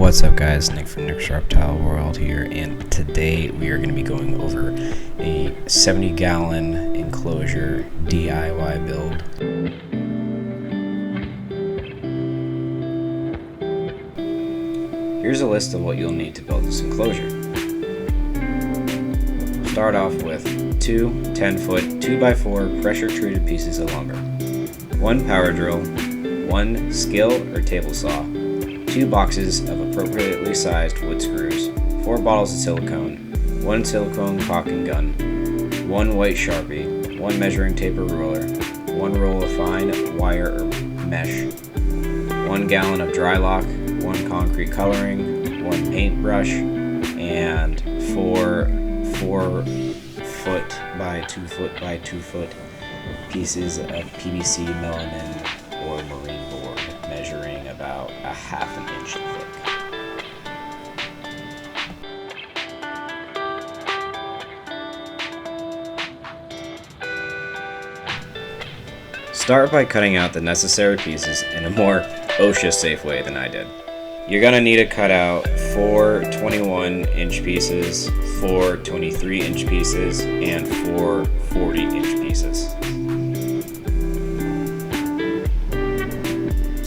What's up guys, Nick from Nick's Reptile World here, and today we are going to be going over a 70-gallon enclosure DIY build. Here's a list of what you'll need to build this enclosure. Start off with two 10-foot 2x4 pressure-treated pieces of lumber, one power drill, one skill or table saw, 2 boxes of appropriately sized wood screws, 4 bottles of silicone, 1 silicone caulking gun, 1 white Sharpie, 1 measuring tape or ruler, 1 roll of fine wire or mesh, 1 gallon of dry lock, 1 concrete coloring, 1 paintbrush, and 4 4-foot by 2-foot by 2-foot pieces of PVC melanin or marine board, measuring about a ½ inch thick. Start by cutting out the necessary pieces in a more OSHA safe way than I did. You're going to need to cut out 4 21-inch pieces, 4 23-inch pieces, and 4 40-inch pieces.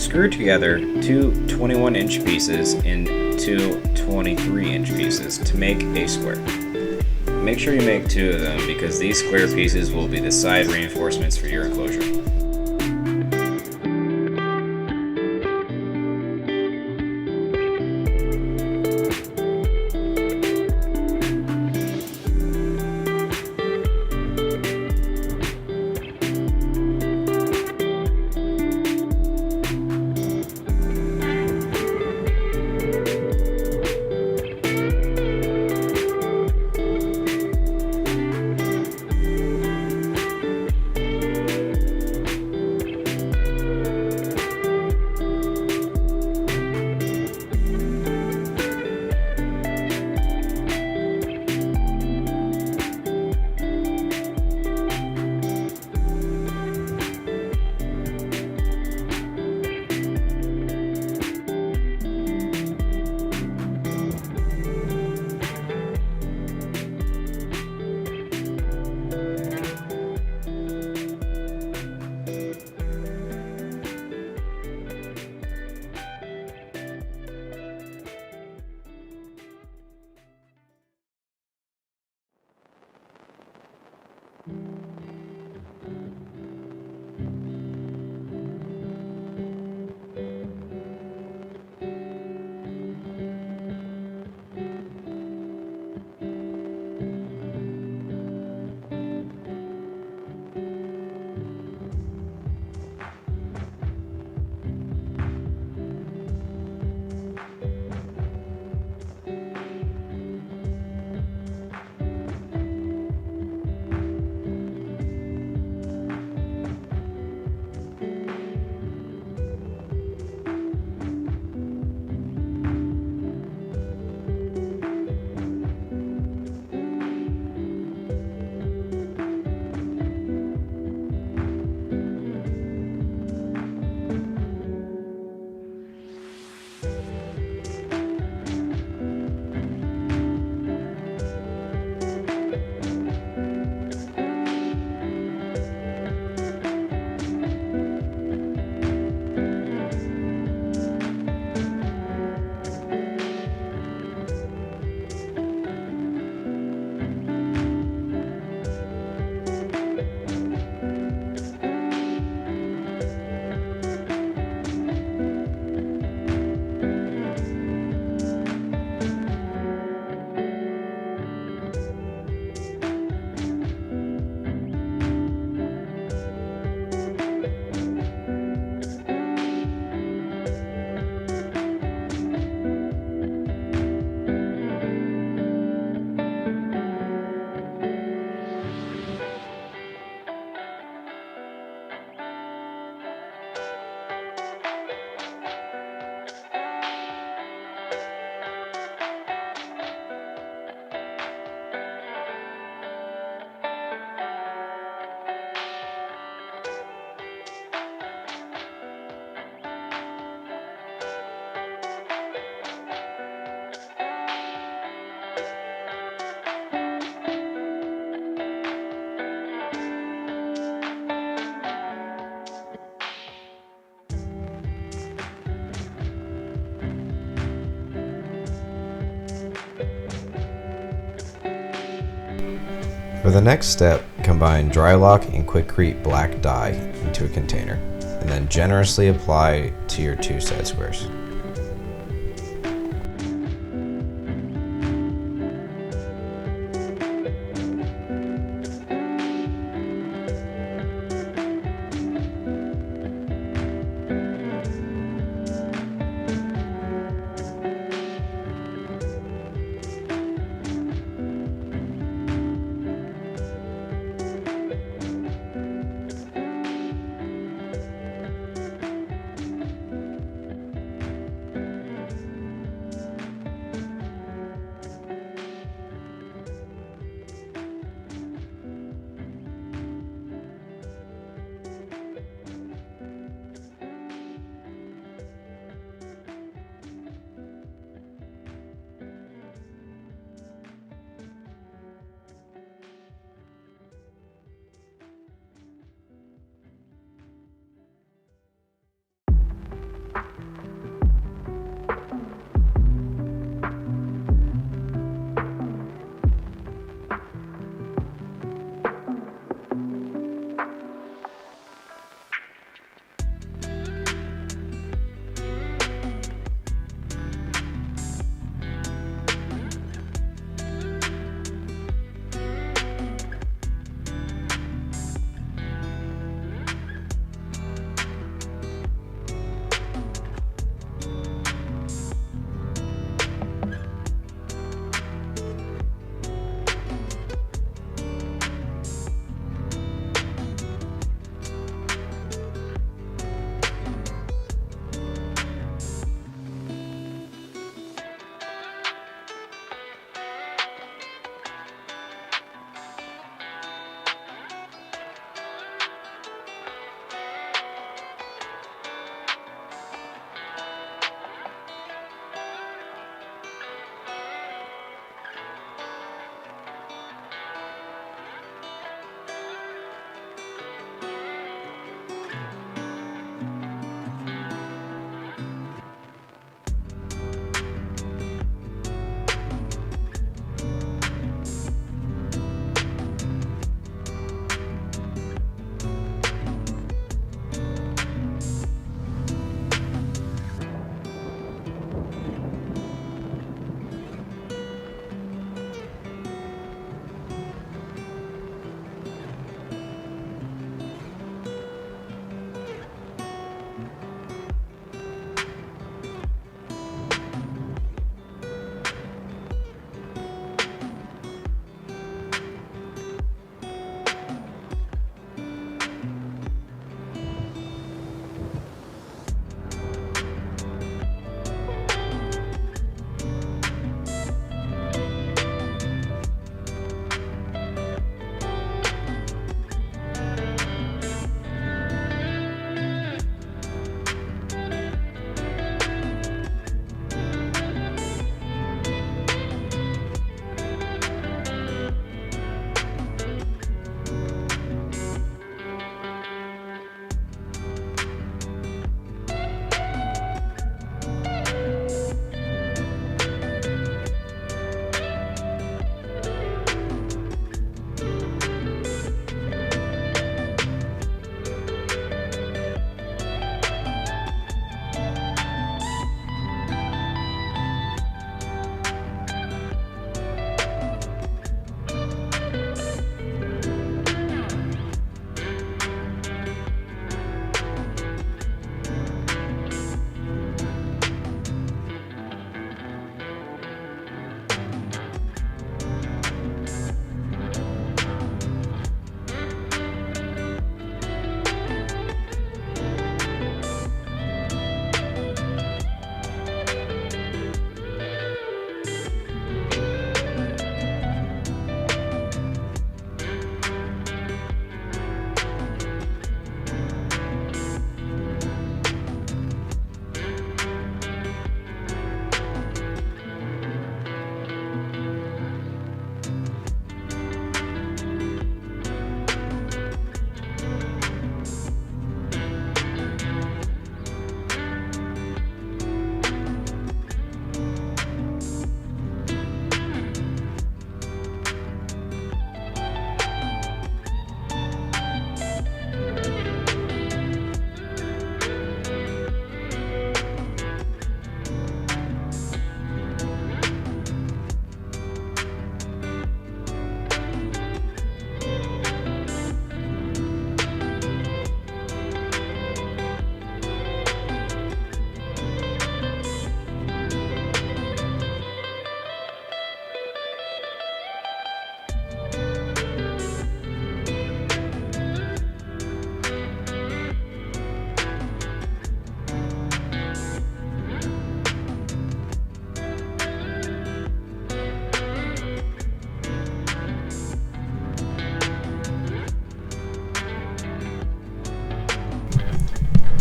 Screw together 2 21-inch pieces and 2 23-inch pieces to make a square. Make sure you make 2 of them because these square pieces will be the side reinforcements for your enclosure. For the next step, combine Drylock and Quikrete black dye into a container, and then generously apply to your 2 side squares.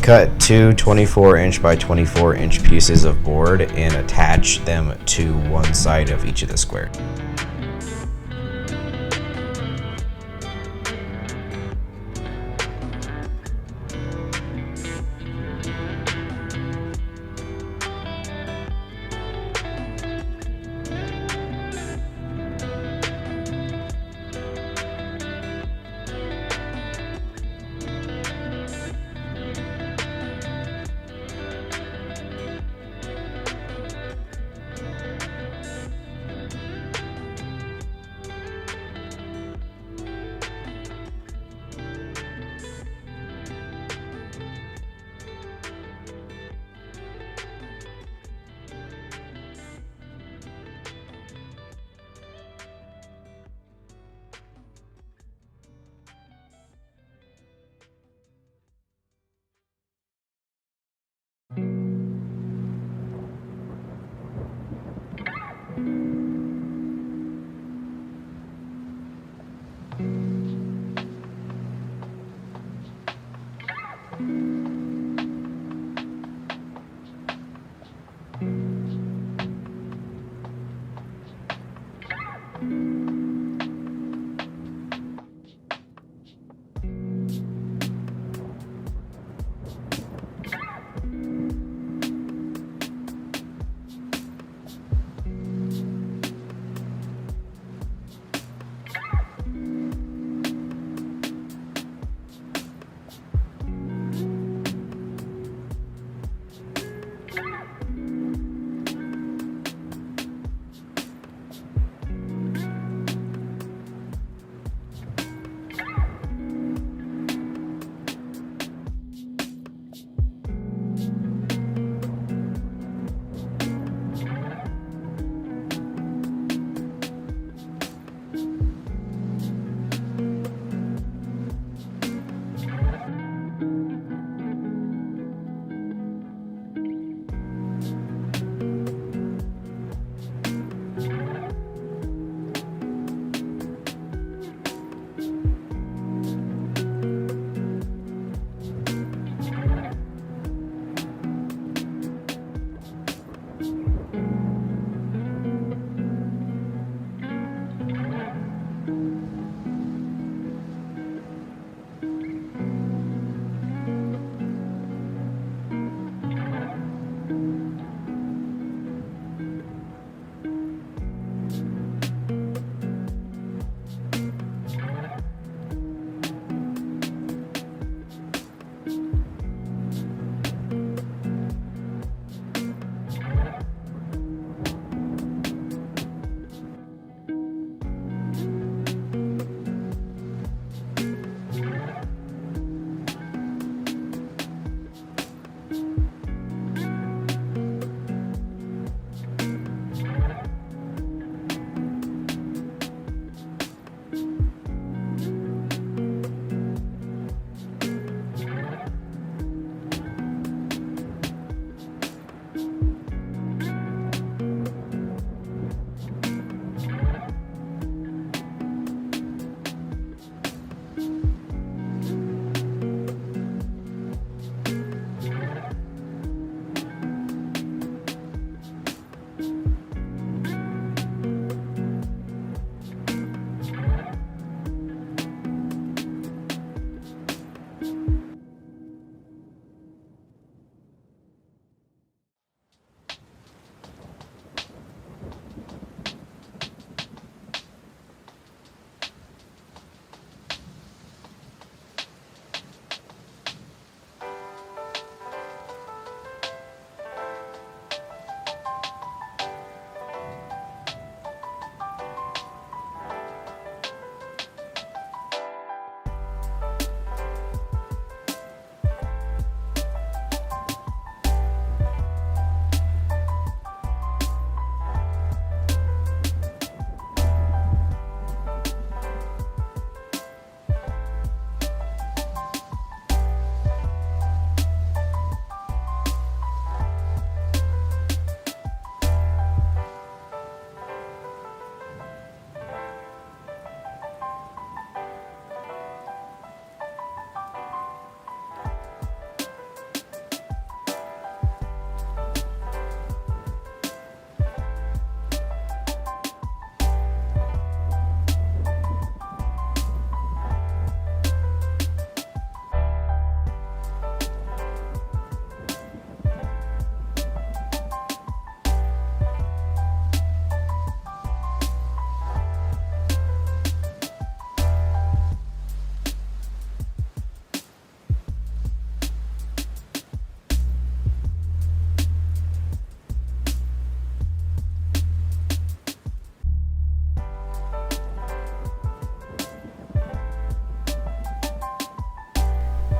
Cut two 24-inch by 24-inch pieces of board and attach them to one side of each of the squares.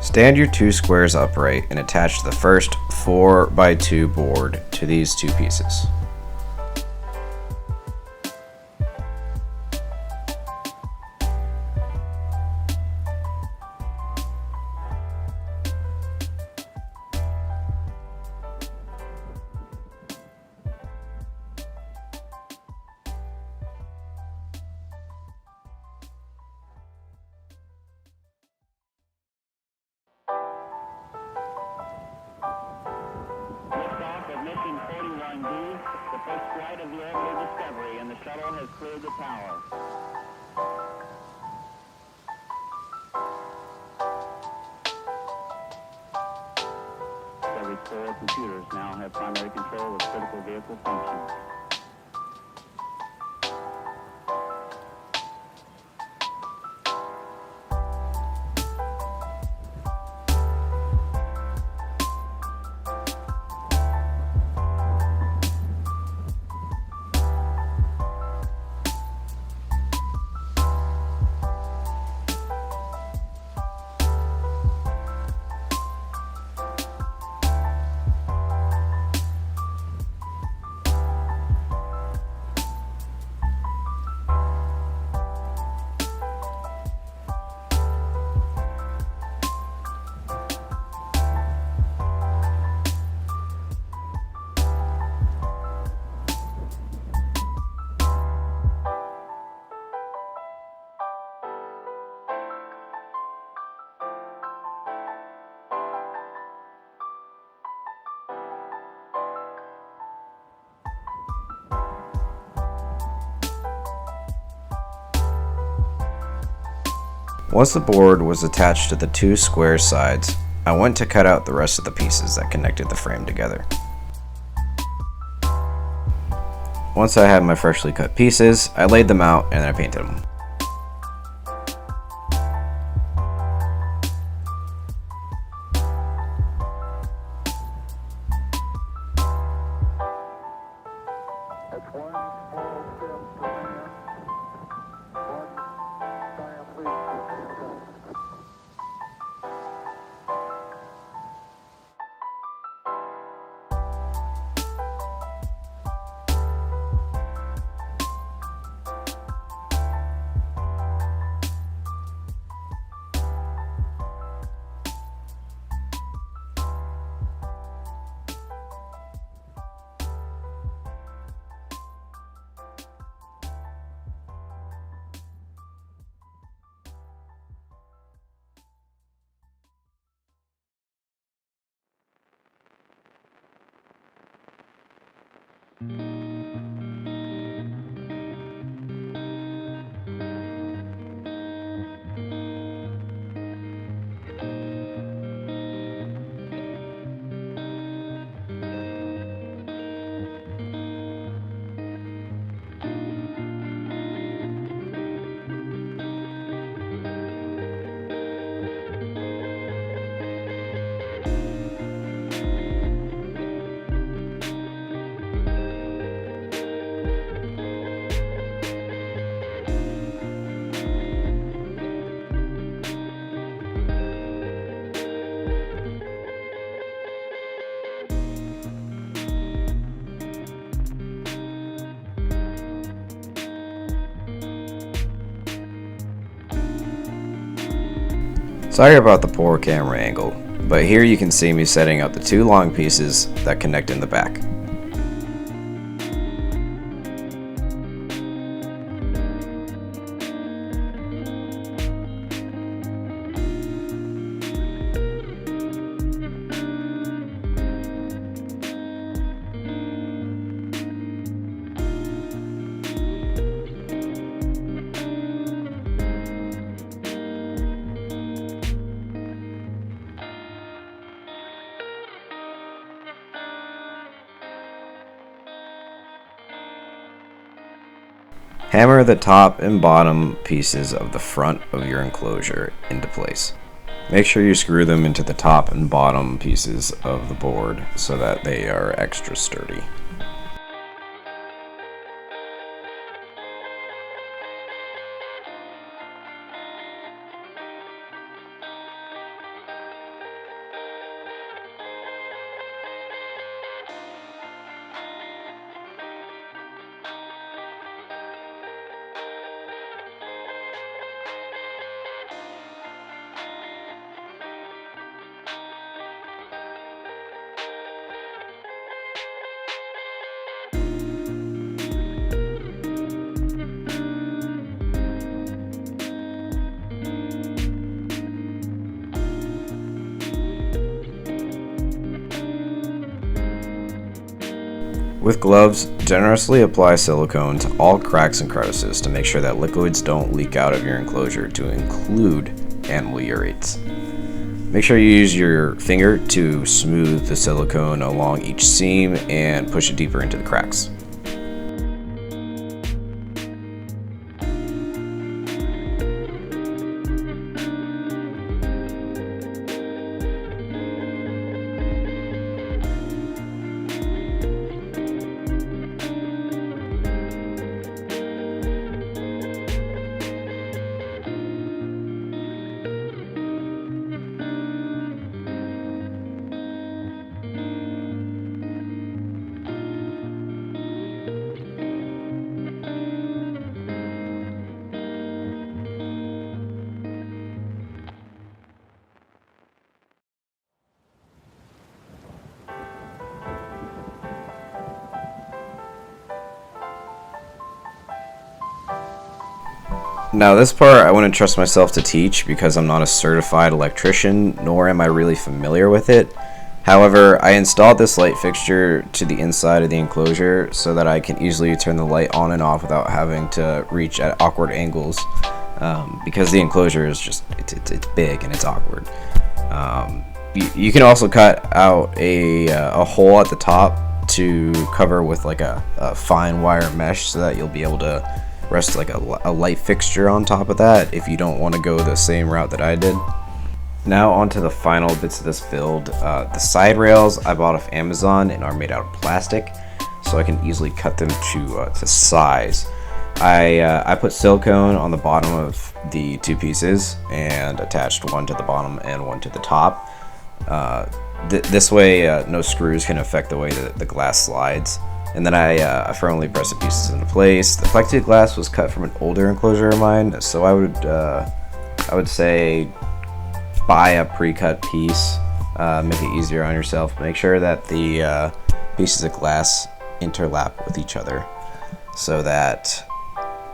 Stand your two squares upright and attach the first 4x2 board to these two pieces. Mission 41D, the first flight of the orbital Discovery, and the shuttle has cleared the tower. Discovery's core computers now have primary control of critical vehicle functions. Once the board was attached to the two square sides, I went to cut out the rest of the pieces that connected the frame together. Once I had my freshly cut pieces, I laid them out and I painted them. That's one small step for man, one giant leap for mankind. Sorry about the poor camera angle, but here you can see me setting up the two long pieces that connect in the back. Hammer the top and bottom pieces of the front of your enclosure into place. Make sure you screw them into the top and bottom pieces of the board so that they are extra sturdy. With gloves, generously apply silicone to all cracks and crevices to make sure that liquids don't leak out of your enclosure, to include animal urates. Make sure you use your finger to smooth the silicone along each seam and push it deeper into the cracks. Now this part I wouldn't trust myself to teach because I'm not a certified electrician, nor am I really familiar with it. However, I installed this light fixture to the inside of the enclosure so that I can easily turn the light on and off without having to reach at awkward angles, because the enclosure is just, it's big and it's awkward. You can also cut out a hole at the top to cover with like a fine wire mesh so that you'll be able to rest like a light fixture on top of that if you don't want to go the same route that I did. Now onto the final bits of this build. The side rails I bought off Amazon and are made out of plastic, so I can easily cut them to size. I put silicone on the bottom of the two pieces and attached one to the bottom and one to the top. This way no screws can affect the way that the glass slides. And then I firmly pressed the pieces into place. The plexiglass was cut from an older enclosure of mine, so I would say buy a pre-cut piece. Make it easier on yourself. Make sure that the pieces of glass interlap with each other so that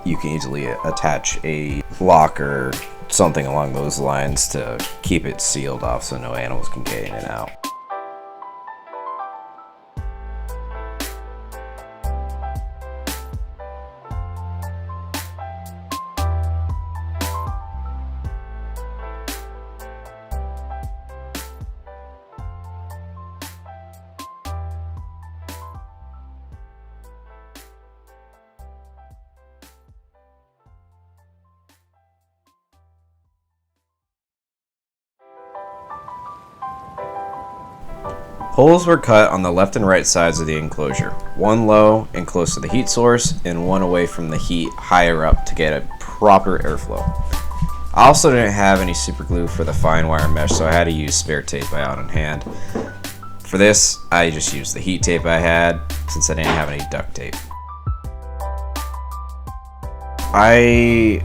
you can easily attach a lock or something along those lines to keep it sealed off so no animals can get in and out. Holes were cut on the left and right sides of the enclosure, one low and close to the heat source, and one away from the heat higher up to get a proper airflow. I also didn't have any super glue for the fine wire mesh, so I had to use spare tape I had on hand. For this, I just used the heat tape I had since I didn't have any duct tape. I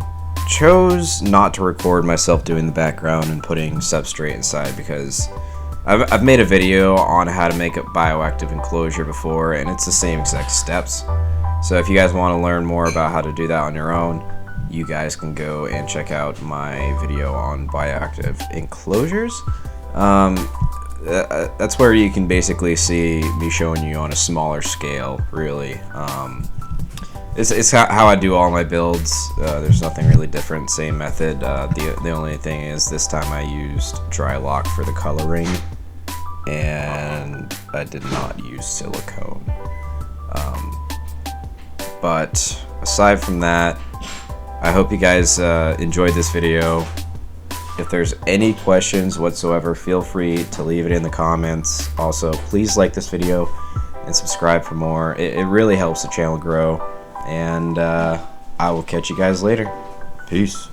chose not to record myself doing the background and putting substrate inside because I've made a video on how to make a bioactive enclosure before, and it's the same exact steps. So if you guys want to learn more about how to do that on your own, you guys can go and check out my video on bioactive enclosures. That's where you can basically see me showing you on a smaller scale, really. It's how I do all my builds. There's nothing really different, same method. The only thing is this time I used dry lock for the coloring, and I did not use silicone. But aside from that, I hope you guys enjoyed this video. If there's any questions whatsoever, feel free to leave it in the comments. Also, please like this video and subscribe for more. It really helps the channel grow. And I will catch you guys later. Peace.